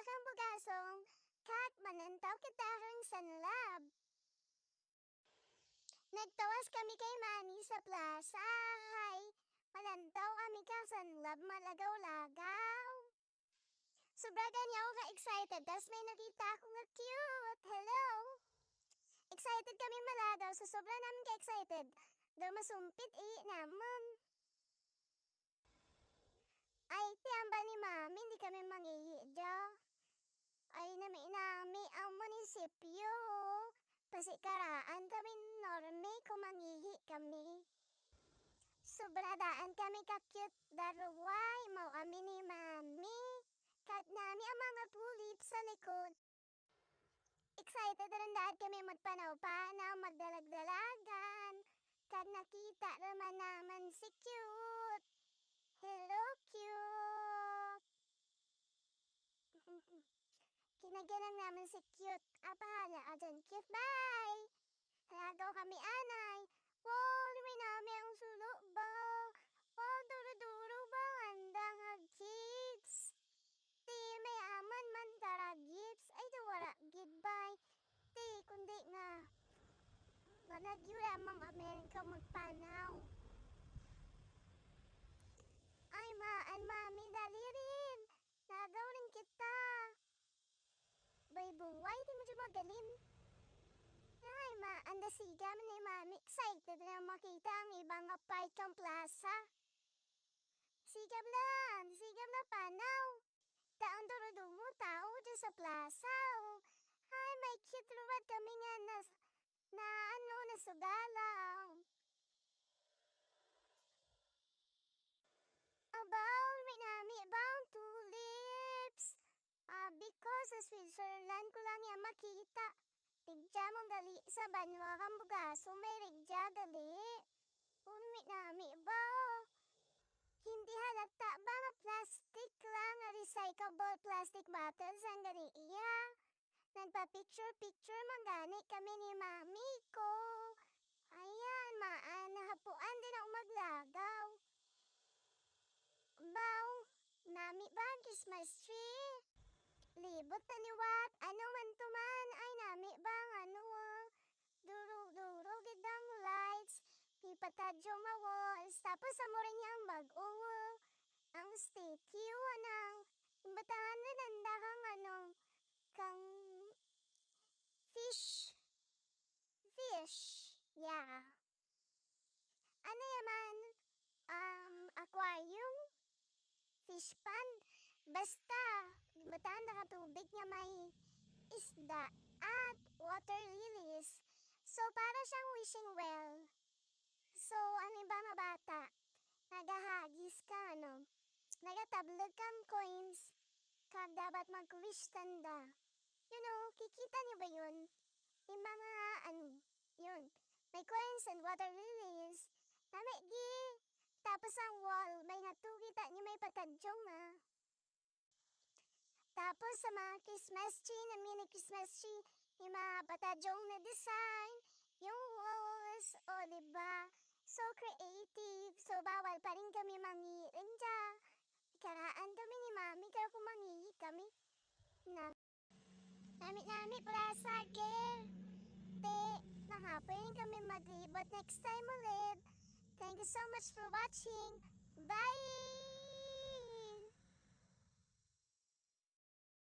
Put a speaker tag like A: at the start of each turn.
A: kang bugasong, kat manantaw kita kang sanlab. Nagtawas kami kay Manny sa plaza, hay, manantaw kami kang sanlab malagaw-lagaw. Sobra ganyan ako ka-excited, tas may nakita ako nga cute, hello. Excited kami malagaw, so sobra namin ka-excited. Daw masumpit naman. Ay, tiyamba ni Mami, hindi kami mangihi dyan. Ay, nami ang munisipyo. Pasikaraan kami norme kung mangihi kami. Sobradaan kami ka-cute, daruway, mau kami ni Mami. Kat nami ang mga tulip sa likod. Excited rin dahil kami magpanaw-panaw, magdalag-dalagan. Kat nakita naman si cute. Hello, cute. Kinagalang naman si cute. Apahala ka dyan, cute. Bye! Halagaw kami, anay. Wow, limay namin ang sulo ba? Wow, duro-duro ba? Handang kids. Ti, may aman man gifts. Ay, dawara, goodbye. Ti, kundi nga. Managyo amang Amerika magpanaw. Ay, Mami, dali rin. Nagaw rin kita. Buhay, di mo siya magaling. Ay, andasiga man ni Mami. Excited na makita ang ibang apart kang plaza. Sigab na panaw. Taong duro-dumo tao dyan sa plaza. Ay, may cute luwad kami nga nasugalaw. About may nami about tulips. Because sa Switzerland ko lang yan makita. Tigja mong dali sa banwa kang bugaso may rigja dali. May nami ba? Hindi halata ba nga plastic lang, recyclable plastic bottles ang gani iya. Nagpa-picture mangani kami ni Mami ko. Ayan, nahapuan din ako maglagaw. Baw, Mami ba ang Christmas tree? Libot taniwat, ano man tuman, ay nami ba ang duro-duro gidang lights. Ipatadyo mawals, tapos amo rin niyang bag-uwo. Ang statue, imbatangan na nanda kang fish, yeah. Ano yaman, aquarium, fish pond, basta, imbatangan na katubig niya may isda at water lilies. So, para siyang wishing well. So, ano ba nga bata? Nagahagis ka, nagatablog kang coins, kag dapat mag-wish tanda. Kikita niyo ba yun? Yung mga, yun, may coins and water lilies. Tapos ang wall, may natukita niyo may patadyong Tapos sa mga Christmas tree, na mini Christmas tree, yung mga patadyong na design, yung walls, diba? So creative. So bawal pa rin kami mangiin dyan. Karaan kami ni Mami, kaya kung mangihi kami. Nami plaza, girl. Nakapain kami maglibot next time ulit. Thank you so much for watching. Bye!